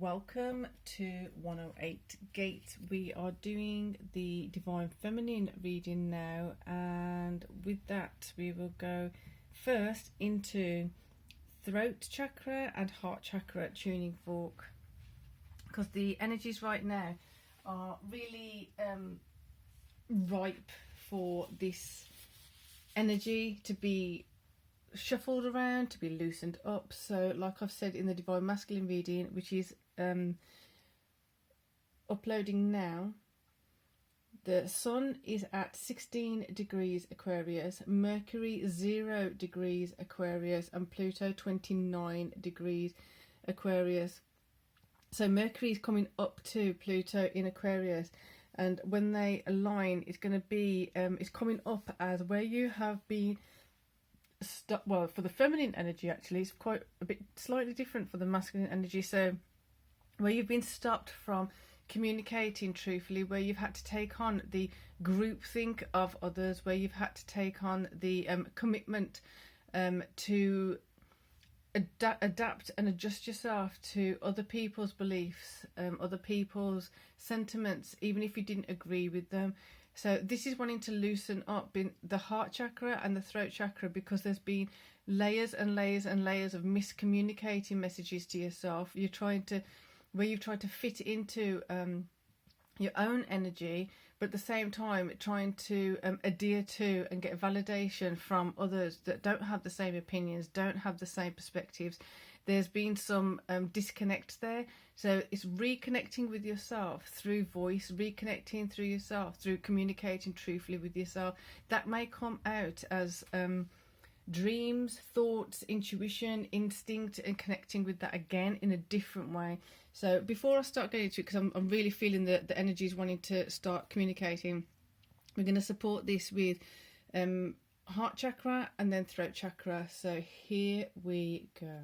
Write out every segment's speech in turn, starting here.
Welcome to 108 Gate. We are doing the Divine Feminine reading now, and with that we will go first into throat chakra and heart chakra tuning fork, because the energies right now are really ripe for this energy to be shuffled around, to be loosened up. So like I've said in the Divine Masculine reading, which is uploading now, the Sun is at 16 degrees Aquarius, Mercury 0 degrees Aquarius, and Pluto 29 degrees Aquarius. So Mercury is coming up to Pluto in Aquarius, and when they align, it's going to be it's coming up as where you have been well, for the feminine energy actually it's quite a bit slightly different for the masculine energy. So where you've been stopped from communicating truthfully, where you've had to take on the groupthink of others, where you've had to take on the commitment to adapt and adjust yourself to other people's beliefs, other people's sentiments, even if you didn't agree with them. So this is wanting to loosen up in the heart chakra and the throat chakra, because there's been layers and layers and layers of miscommunicating messages to yourself. You've tried to fit into your own energy, but at the same time trying to adhere to and get validation from others that don't have the same opinions, don't have the same perspectives. There's been some disconnect there. So it's reconnecting with yourself through voice, reconnecting through yourself, through communicating truthfully with yourself. That may come out as dreams, thoughts, intuition, instinct, and connecting with that again in a different way. So before I start getting into it, because I'm really feeling the energies wanting to start communicating, we're going to support this with heart chakra and then throat chakra. So here we go.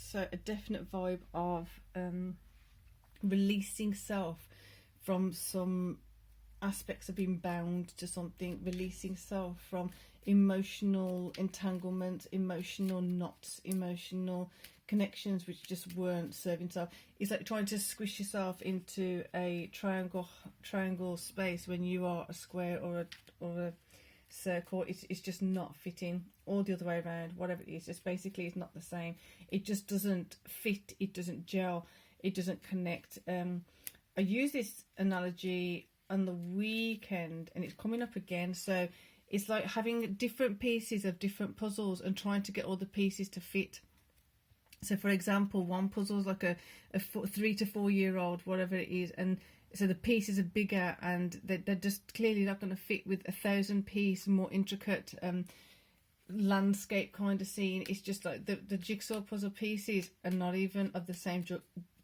So a definite vibe of releasing self from some aspects of being bound to something, releasing self from emotional entanglements, emotional knots, emotional connections which just weren't serving self. It's like trying to squish yourself into a triangle space when you are a square or a circle. It's just not fitting, or the other way around, whatever it is. Just basically it's not the same. It just doesn't fit, it doesn't gel, it doesn't connect. I use this analogy on the weekend and it's coming up again. So it's like having different pieces of different puzzles and trying to get all the pieces to fit. So for example, one puzzle is like a 3 to 4 year old, whatever it is, and so the pieces are bigger and they're just clearly not going to fit with 1,000-piece, more intricate landscape kind of scene. It's just like the jigsaw puzzle pieces are not even of the same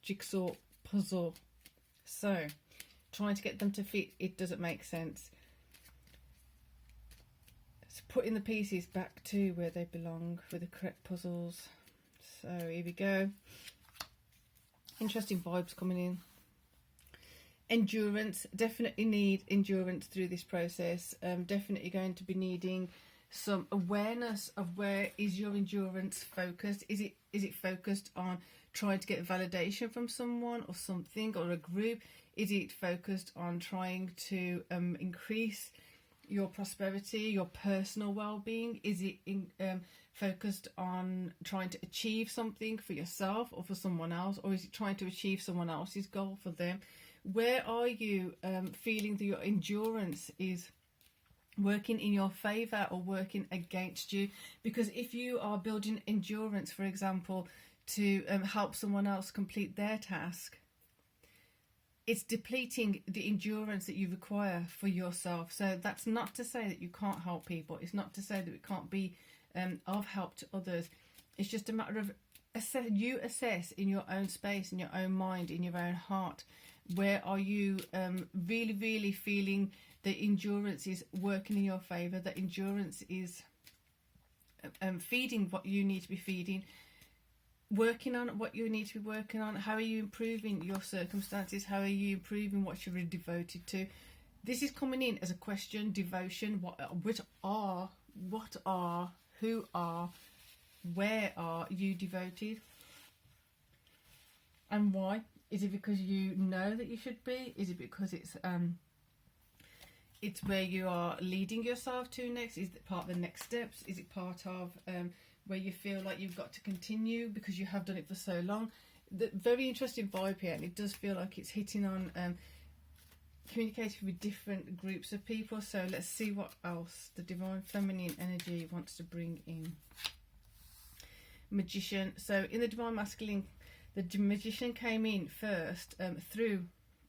jigsaw puzzle. So trying to get them to fit, it doesn't make sense. So putting the pieces back to where they belong with the correct puzzles. So here we go. Interesting vibes coming in. Endurance, definitely need endurance through this process. Definitely going to be needing some awareness of where is your endurance focused. Is it focused on trying to get validation from someone or something or a group? Is it focused on trying to increase your prosperity, your personal well-being? Is it focused on trying to achieve something for yourself or for someone else, or is it trying to achieve someone else's goal for them? Where are you feeling that your endurance is working in your favor or working against you? Because if you are building endurance, for example, to help someone else complete their task, it's depleting the endurance that you require for yourself. So that's not to say that you can't help people. It's not to say that it can't be of help to others. It's just a matter of you assess in your own space, in your own mind, in your own heart, where are you really, really feeling that endurance is working in your favour, that endurance is feeding what you need to be feeding, working on what you need to be working on. How are you improving your circumstances? How are you improving what you're really devoted to? This is coming in as a question. Devotion. Who are, where are you devoted, and why? Is it because you know that you should be? Is it because it's where you are leading yourself to next? Is it part of the next steps? Is it part of where you feel like you've got to continue because you have done it for so long? The very interesting vibe here, and it does feel like it's hitting on communicating with different groups of people. So let's see what else the divine feminine energy wants to bring in. Magician. So in the divine masculine, the magician came in first, threw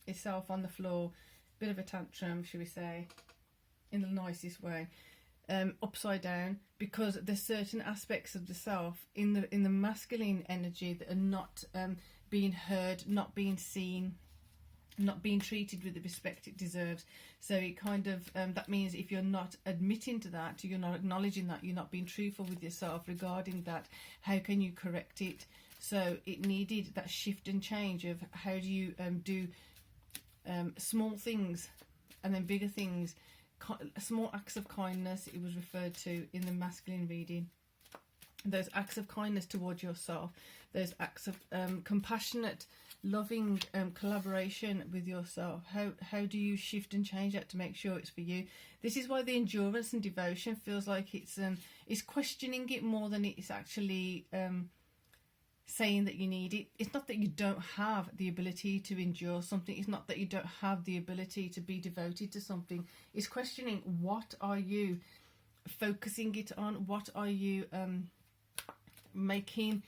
itself on the floor, bit of a tantrum, should we say, in the nicest way, upside down, because there's certain aspects of the self in the masculine energy that are not being heard, not being seen, not being treated with the respect it deserves. So it kind of that means if you're not admitting to that, you're not acknowledging that, you're not being truthful with yourself regarding that, how can you correct it? So it needed that shift and change of how do you do small things and then bigger things, small acts of kindness. It was referred to in the masculine reading. Those acts of kindness towards yourself, those acts of compassionate, loving collaboration with yourself. How do you shift and change that to make sure it's for you? This is why the endurance and devotion feels like it's questioning it more than it's actually saying that you need it. It's not that you don't have the ability to endure something. It's not that you don't have the ability to be devoted to something. It's questioning, what are you focusing it on? What are you making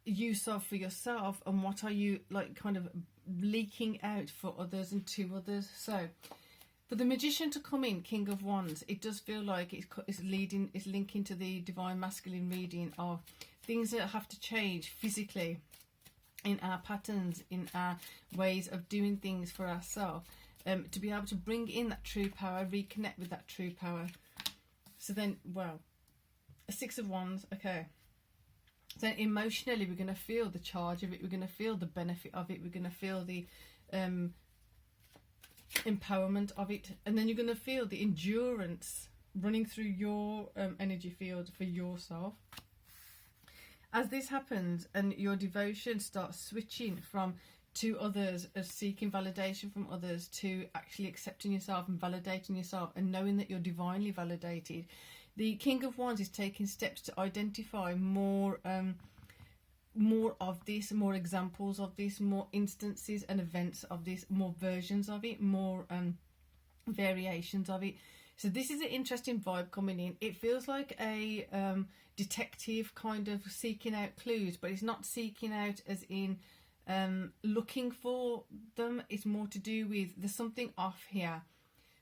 use of for yourself, and what are you like kind of leaking out for others and to others? So for the magician to come in, King of Wands, it does feel like it's linking to the divine masculine reading of things that have to change physically in our patterns, in our ways of doing things for ourselves, to be able to bring in that true power, reconnect with that true power. So then, well, a Six of Wands, okay. Then emotionally, we're going to feel the charge of it. We're going to feel the benefit of it. We're going to feel the empowerment of it. And then you're going to feel the endurance running through your energy field for yourself. As this happens and your devotion starts switching from to others, of seeking validation from others, to actually accepting yourself and validating yourself and knowing that you're divinely validated, the King of Wands is taking steps to identify more of this, more examples of this, more instances and events of this, more versions of it, more variations of it. So this is an interesting vibe coming in. It feels like a detective kind of seeking out clues, but it's not seeking out as in looking for them. It's more to do with there's something off here.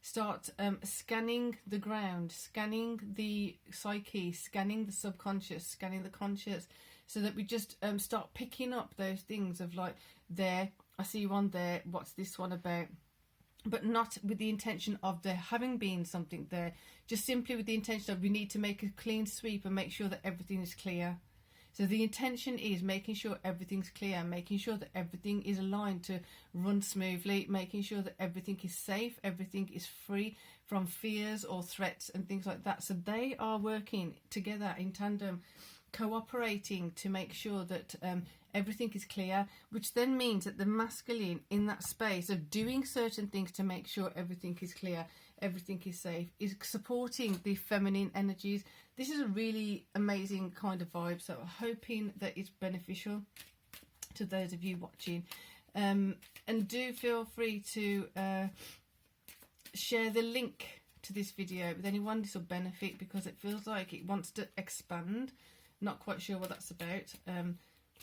Start scanning the ground, scanning the psyche, scanning the subconscious, scanning the conscious, so that we just start picking up those things of like, there, I see one there, what's this one about? But not with the intention of there having been something there, just simply with the intention of we need to make a clean sweep and make sure that everything is clear. So the intention is making sure everything's clear, making sure that everything is aligned to run smoothly, making sure that everything is safe, everything is free from fears or threats and things like that. So they are working together in tandem, cooperating to make sure that everything is clear, which then means that the masculine in that space of doing certain things to make sure everything is clear, everything is safe, is supporting the feminine energies. This is a really amazing kind of vibe, so I'm hoping that it's beneficial to those of you watching. And do feel free to share the link to this video with anyone this will benefit, because it feels like it wants to expand. Not quite sure what that's about.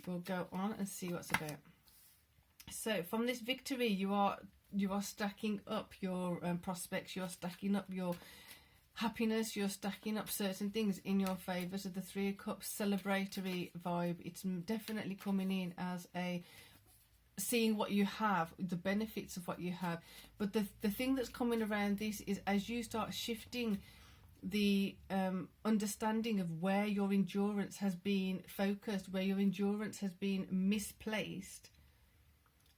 We'll go on and see what's about. So from this victory, you are stacking up your prospects, you're stacking up your happiness, you're stacking up certain things in your favour. So the Three of Cups celebratory vibe, it's definitely coming in as a seeing what you have, the benefits of what you have. But the thing that's coming around this is, as you start shifting the understanding of where your endurance has been focused, where your endurance has been misplaced,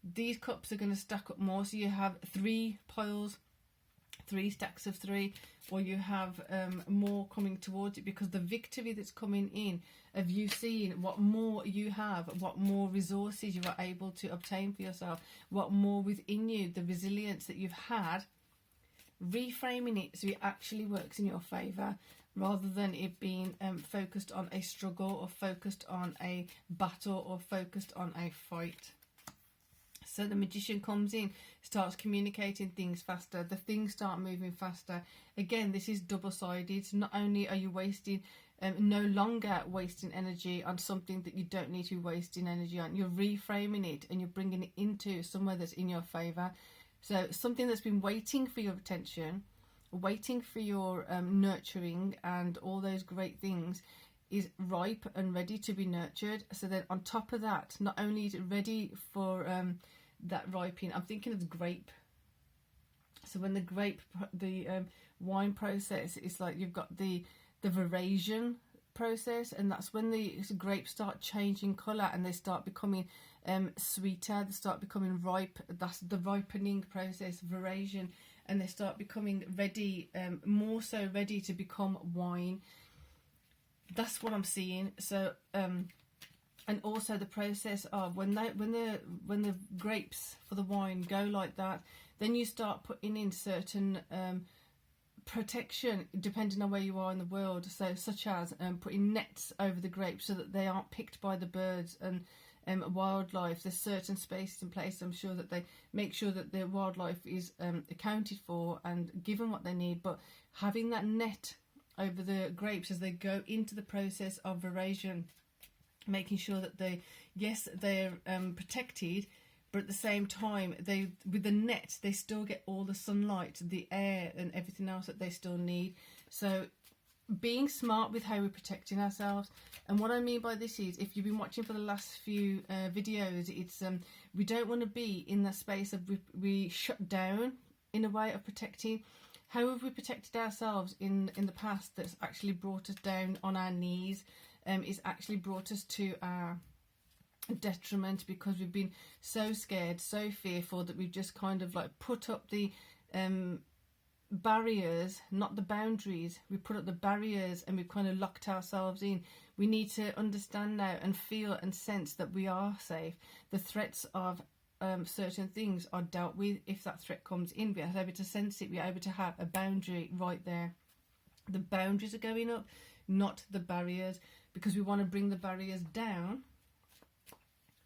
these cups are going to stack up more. So you have 3 piles, 3 stacks of 3, or you have more coming towards it, because the victory that's coming in of you seeing what more you have, what more resources you are able to obtain for yourself, what more within you, the resilience that you've had, reframing it so it actually works in your favour, rather than it being focused on a struggle, or focused on a battle, or focused on a fight. So the Magician comes in, starts communicating things faster, the things start moving faster. Again, this is double-sided. So not only are you wasting, no longer wasting energy on something that you don't need to be wasting energy on, you're reframing it and you're bringing it into somewhere that's in your favour. So something that's been waiting for your attention, waiting for your nurturing and all those great things, is ripe and ready to be nurtured. So then on top of that, not only is it ready for that ripening, I'm thinking of the grape. So when the wine process is like, you've got the verasion process, and that's when the grapes start changing colour and they start becoming sweeter, they start becoming ripe. That's the ripening process, verasion, and they start becoming ready, more so ready to become wine. That's what I'm seeing. So and also the process of when the grapes for the wine go like that, then you start putting in certain protection depending on where you are in the world. So such as putting nets over the grapes so that they aren't picked by the birds and wildlife. There's certain spaces in place, I'm sure, that they make sure that the wildlife is accounted for and given what they need. But having that net over the grapes as they go into the process of verasion, making sure that they're protected, but at the same time with the net they still get all the sunlight, the air and everything else that they still need. So being smart with how we're protecting ourselves. And what I mean by this is, if you've been watching for the last few videos, it's we don't want to be in that space of we shut down in a way of protecting. How have we protected ourselves in the past that's actually brought us down on our knees? It's actually brought us to our detriment, because we've been so scared, so fearful, that we've just kind of like put up the barriers, not the boundaries. We put up the barriers and we've kind of locked ourselves in. We need to understand now and feel and sense that we are safe. The threats of certain things are dealt with. If that threat comes in, we are able to sense it, we are able to have a boundary right there. The boundaries are going up, not the barriers, because we want to bring the barriers down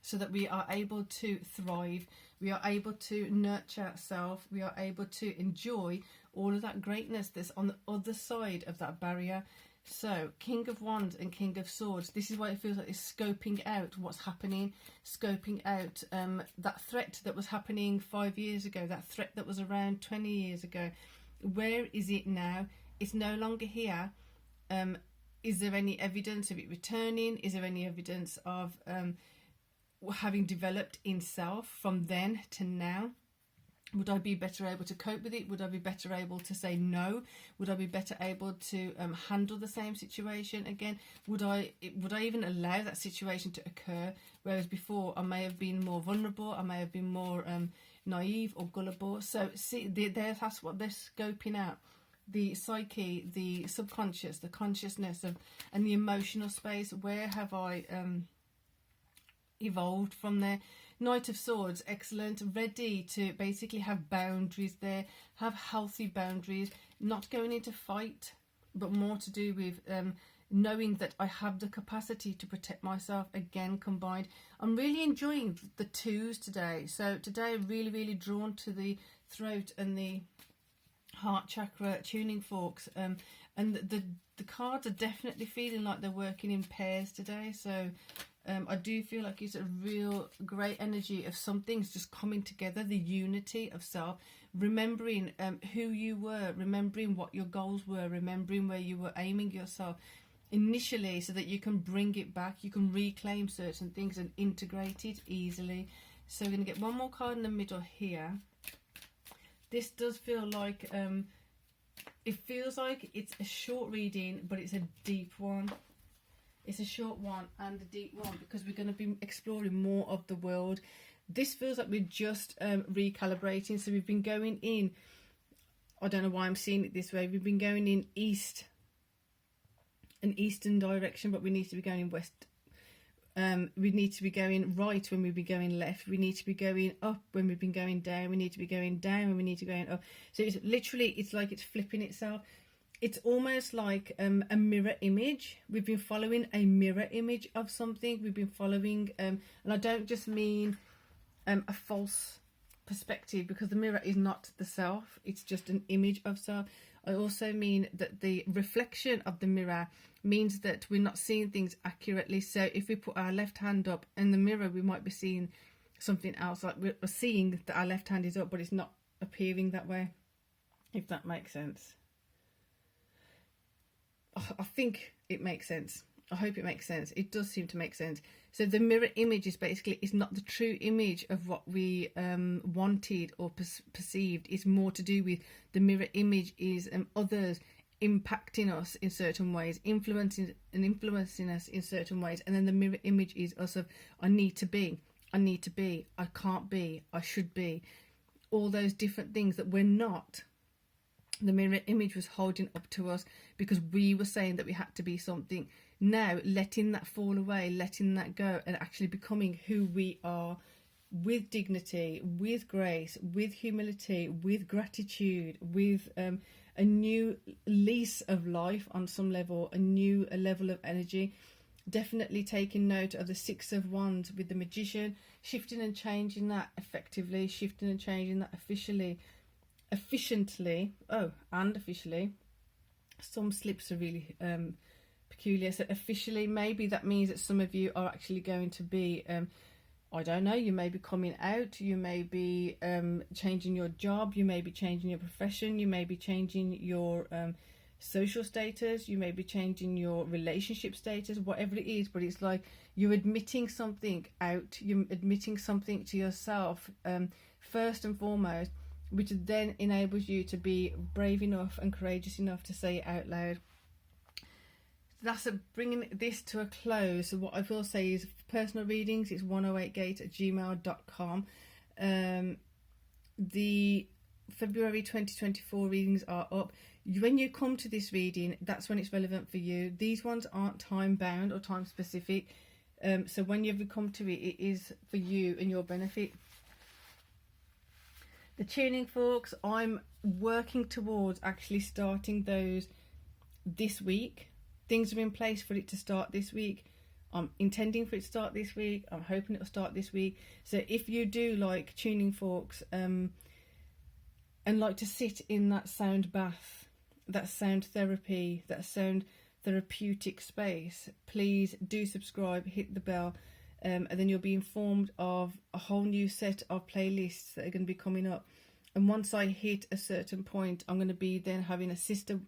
so that we are able to thrive, we are able to nurture ourselves, we are able to enjoy all of that greatness that's on the other side of that barrier. So King of Wands and King of Swords, this is why it feels like it's scoping out what's happening, scoping out that threat that was happening 5 years ago, that threat that was around 20 years ago. Where is it now? It's no longer here. Is there any evidence of it returning? Is there any evidence of having developed in self from then to now? Would I be better able to cope with it? Would I be better able to say no? Would I be better able to handle the same situation again? Would I even allow that situation to occur? Whereas before I may have been more vulnerable, I may have been more naive or gullible. So see, that's what they're scoping out. The psyche, the subconscious, the consciousness of, and the emotional space. Where have I evolved from there? Knight of Swords, excellent, ready to basically have boundaries there, have healthy boundaries, not going into fight, but more to do with knowing that I have the capacity to protect myself, again combined. I'm really enjoying the twos today. So today I'm really drawn to the throat and the heart chakra tuning forks, and the cards are definitely feeling like they're working in pairs today. So I do feel like it's a real great energy of some things just coming together, the unity of self, remembering who you were, remembering what your goals were, remembering where you were aiming yourself initially, so that you can bring it back, you can reclaim certain things and integrate it easily. So we're going to get one more card in the middle here. This does feel like, it feels like it's a short reading, but it's a deep one. It's a short one and a deep one, because we're going to be exploring more of the world. This feels like we're just recalibrating. So we've been going in, I don't know why I'm seeing it this way, we've been going in east, an eastern direction, but we need to be going in west. We need to be going right when we've been going left. We need to be going up when we've been going down. We need to be going down when we need to be going up. So it's literally, it's like it's flipping itself. It's almost like a mirror image. We've been following a mirror image of something. We've been following, and I don't just mean a false perspective, because the mirror is not the self. It's just an image of self. I also mean that the reflection of the mirror means that we're not seeing things accurately. So if we put our left hand up in the mirror, we might be seeing something else. Like we're seeing that our left hand is up, but it's not appearing that way, if that makes sense. I think it makes sense. I hope it makes sense. It does seem to make sense. So the mirror image is basically, it's not the true image of what we wanted or perceived. It's more to do with the mirror image is others impacting us in certain ways, influencing us in certain ways. And then the mirror image is us of, I need to be, I can't be, I should be. All those different things that we're not. The mirror image was holding up to us because we were saying that we had to be something. Now letting that fall away, letting that go, and actually becoming who we are, with dignity, with grace, with humility, with gratitude, with a new lease of life on some level, a level of energy. Definitely taking note of the Six of Wands with the Magician, shifting and changing that effectively, shifting and changing that efficiently. Some slips are really peculiar. So officially, maybe that means that some of you are actually going to be I don't know, you may be coming out, you may be changing your job, you may be changing your profession, you may be changing your social status, you may be changing your relationship status, whatever it is. But it's like you're admitting something out, you're admitting something to yourself first and foremost, which then enables you to be brave enough and courageous enough to say it out loud. That's bringing this to a close. So what I will say is, personal readings, it's 108gate@gmail.com. The February 2024 readings are up. When you come to this reading, that's when it's relevant for you. These ones aren't time bound or time specific. So when you come to it, it is for you and your benefit. The tuning forks, I'm working towards actually starting those this week. Things are in place for it to start this week. I'm intending for it to start this week. I'm hoping it'll start this week. So if you do like tuning forks and like to sit in that sound bath, that sound therapy, that sound therapeutic space, please do subscribe, hit the bell, and then you'll be informed of a whole new set of playlists that are going to be coming up. And once I hit a certain point, I'm going to be then having a sister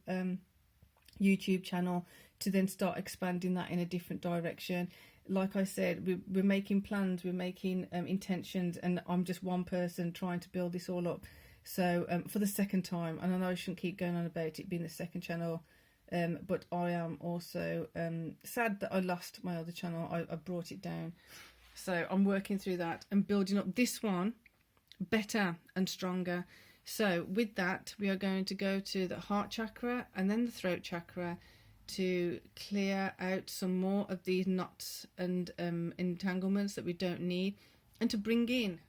YouTube channel to then start expanding that in a different direction. Like I said, we're making plans, we're making intentions, and I'm just one person trying to build this all up. So for the second time, and I know I shouldn't keep going on about it being the second channel, but I am also sad that I lost my other channel. I brought it down. So I'm working through that and building up this one better and stronger. So with that, we are going to go to the heart chakra and then the throat chakra to clear out some more of these knots and entanglements that we don't need, and to bring in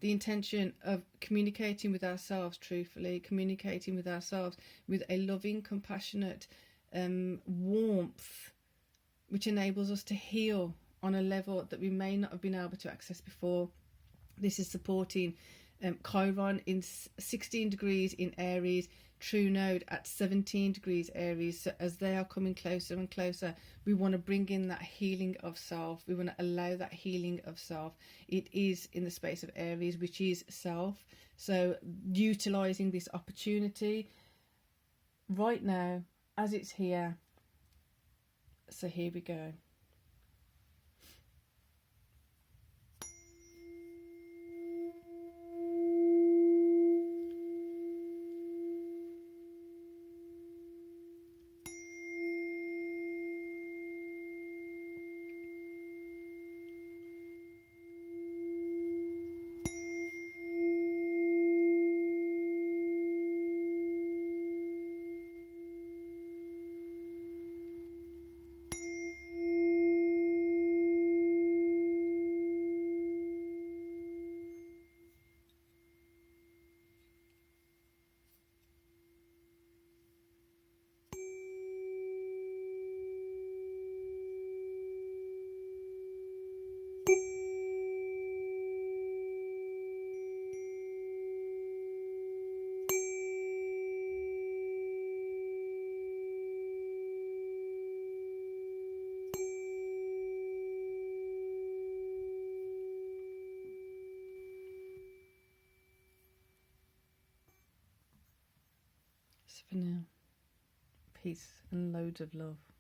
the intention of communicating with ourselves truthfully, communicating with ourselves with a loving, compassionate warmth, which enables us to heal on a level that we may not have been able to access before. This is supporting Chiron in 16 degrees in Aries, True Node at 17 degrees Aries. So as they are coming closer and closer, we want to bring in that healing of self. We want to allow that healing of self. It is in the space of Aries, which is self. So utilizing this opportunity right now as it's here. So here we go. So for now, peace and loads of love.